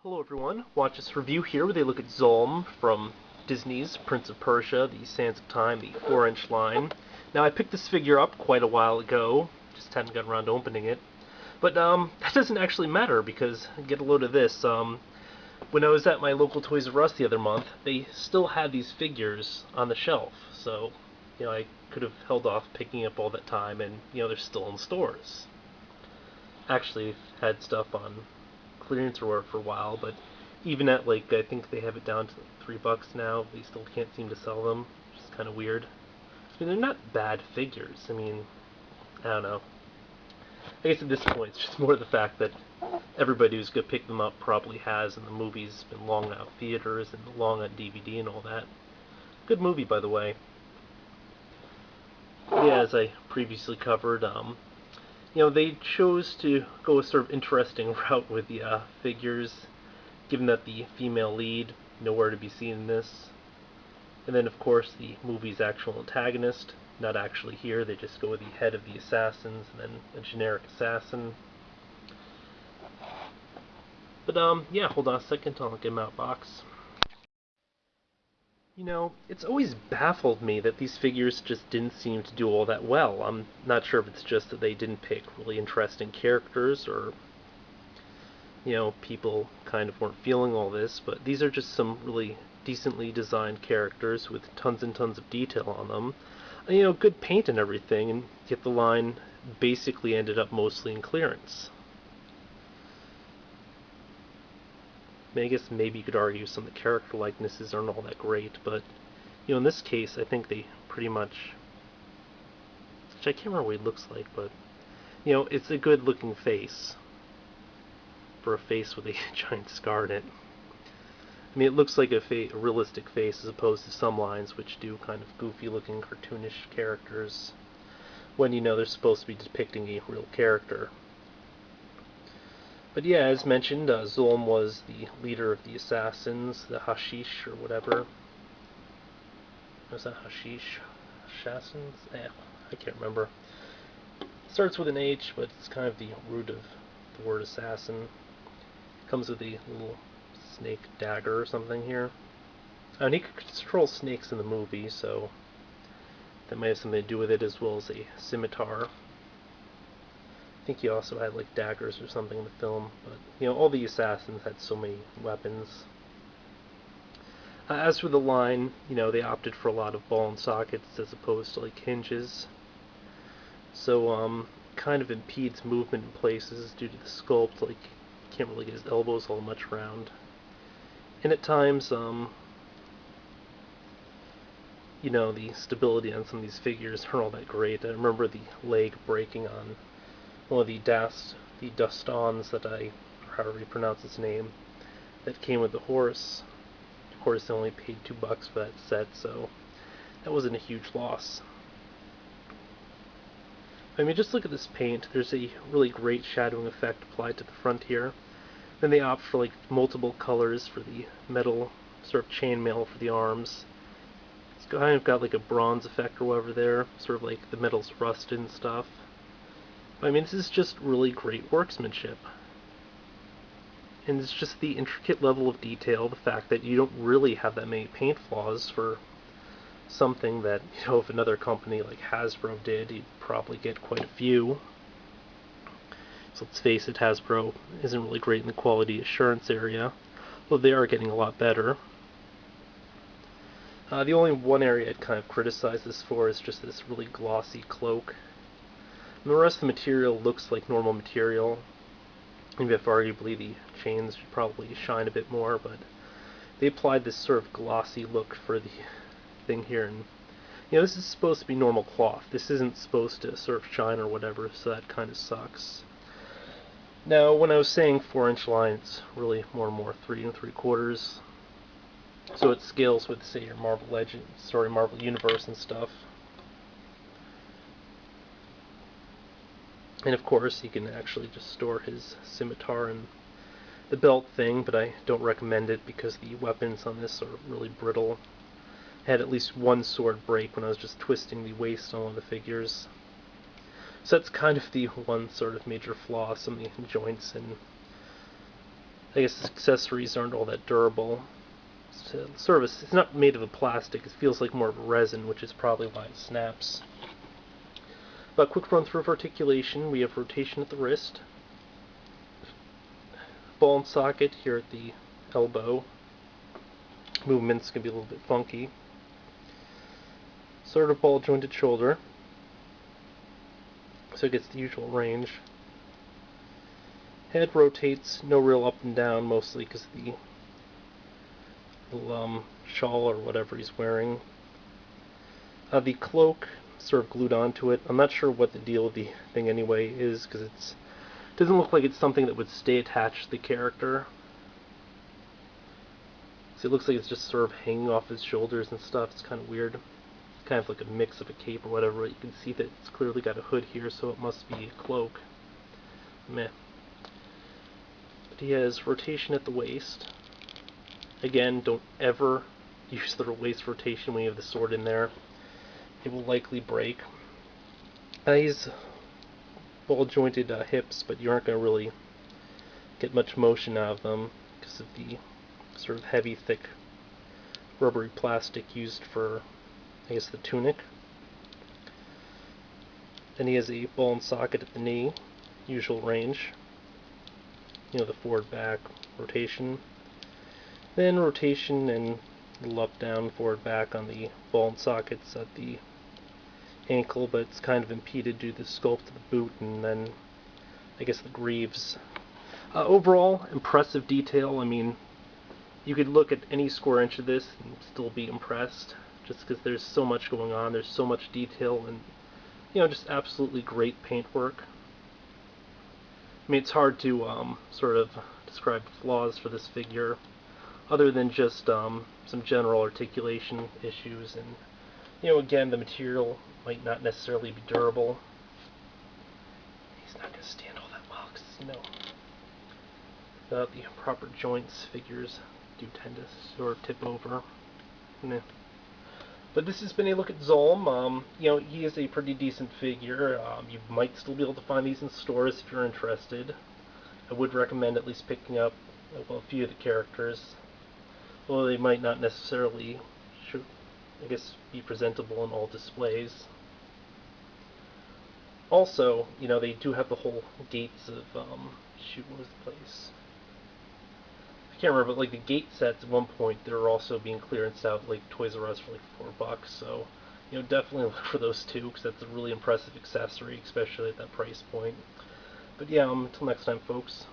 Hello everyone, watch this review here where they look at Zolm from Disney's Prince of Persia, the Sands of Time, the 4-inch line. Now I picked this figure up quite a while ago, just hadn't gotten around to opening it. But that doesn't actually matter because, get a load of this, when I was at my local Toys R Us the other month, they still had these figures on the shelf. So, I could have held off picking up all that time and, they're still in stores. Actually had stuff on clearance or for a while, but even at I think they have it down to $3 now, they still can't seem to sell them, which is kind of weird. I mean, they're not bad figures. I mean, I don't know. I guess at this point, it's just more the fact that everybody who's going to pick them up probably has, and the movie's been long out theaters and long on DVD and all that. Good movie, by the way. Yeah, as I previously covered, they chose to go a sort of interesting route with the figures, given that the female lead nowhere to be seen in this. And then, of course, the movie's actual antagonist, not actually here. They just go with the head of the assassins and then a generic assassin. But, yeah, hold on a second, I'll get him out box. It's always baffled me that these figures just didn't seem to do all that well. I'm not sure if it's just that they didn't pick really interesting characters or, people kind of weren't feeling all this, but these are just some really decently designed characters with tons and tons of detail on them. Good paint and everything, and yet the line basically ended up mostly in clearance. I guess maybe you could argue some of the character likenesses aren't all that great, but in this case, I think they pretty much, which I can't remember what he looks like, but it's a good looking face for a face with a giant scar in it. I mean, it looks like a realistic face as opposed to some lines which do kind of goofy looking cartoonish characters when they're supposed to be depicting a real character. But yeah, as mentioned, Zolm was the leader of the assassins, the Hashish or whatever. Was that Hashish? Assassins? I can't remember. It starts with an H, but it's kind of the root of the word assassin. Comes with a little snake dagger or something here. And he could control snakes in the movie, so that might have something to do with it, as well as a scimitar. I think he also had daggers or something in the film, but all the assassins had so many weapons. As for the line, they opted for a lot of ball and sockets as opposed to hinges, so kind of impedes movement in places due to the sculpt. Can't really get his elbows all much around, and at times the stability on some of these figures aren't all that great. I remember the leg breaking on one of the Dustons that however you pronounce his name, that came with the horse. Of course, they only paid $2 for that set, so that wasn't a huge loss. I mean, just look at this paint. There's a really great shadowing effect applied to the front here. Then they opt for multiple colors for the metal sort of chainmail for the arms. It's kind of got a bronze effect or whatever there, sort of the metal's rusted and stuff. I mean, this is just really great workmanship. And it's just the intricate level of detail, the fact that you don't really have that many paint flaws for something that, if another company like Hasbro did, you'd probably get quite a few. So let's face it, Hasbro isn't really great in the quality assurance area, though they are getting a lot better. The only one area I'd kind of criticize this for is just this really glossy cloak. And the rest of the material looks like normal material. Maybe if arguably the chains should probably shine a bit more, but they applied this sort of glossy look for the thing here, and this is supposed to be normal cloth. This isn't supposed to sort of shine or whatever, so that kind of sucks. Now, when I was saying 4-inch line, it's really more 3 3/4. So it scales with, say, your Marvel Universe and stuff. And of course, he can actually just store his scimitar in the belt thing, but I don't recommend it because the weapons on this are really brittle. I had at least one sword break when I was just twisting the waist on one of the figures. So that's kind of the one sort of major flaw, some of the joints and I guess the accessories aren't all that durable. It's not made of a plastic, it feels like more of a resin, which is probably why it snaps. But quick run through of articulation, we have rotation at the wrist, ball and socket here at the elbow. Movement's going to be a little bit funky. Sort of ball jointed shoulder, so it gets the usual range. Head rotates, no real up and down, mostly because of the little shawl or whatever he's wearing. The cloak sort of glued onto it. I'm not sure what the deal with the thing anyway is, because it doesn't look like it's something that would stay attached to the character. So it looks like it's just sort of hanging off his shoulders and stuff. It's kind of weird. It's kind of like a mix of a cape or whatever. You can see that it's clearly got a hood here, so it must be a cloak. Meh. But he has rotation at the waist. Again, don't ever use the waist rotation when you have the sword in there. It will likely break. He's ball jointed hips, but you aren't going to really get much motion out of them because of the sort of heavy, thick, rubbery plastic used for, I guess, the tunic. Then he has a ball and socket at the knee, usual range. You know, the forward back rotation. Then rotation and a little up down forward back on the ball and sockets at the ankle, but it's kind of impeded due to the sculpt of the boot and then I guess the greaves. Overall, impressive detail. I mean, you could look at any square inch of this and still be impressed, just because there's so much going on, there's so much detail, and you know, just absolutely great paintwork. I mean, it's hard to sort of describe flaws for this figure, other than just some general articulation issues, and you know, again, the material might not necessarily be durable. He's not going to stand all that well, because you know, without the proper joints, figures do tend to sort of tip over. Nah. But this has been a look at Zolm. You know, he is a pretty decent figure. You might still be able to find these in stores if you're interested. I would recommend at least picking up a few of the characters, although they might not necessarily, I guess, be presentable in all displays. Also, you know, they do have the whole gates of, shoot, what was the place? I can't remember, but like the gate sets at one point, they were also being clearanced out like Toys R Us for like $4, so you know, definitely look for those too, because that's a really impressive accessory, especially at that price point. But yeah, until next time, folks.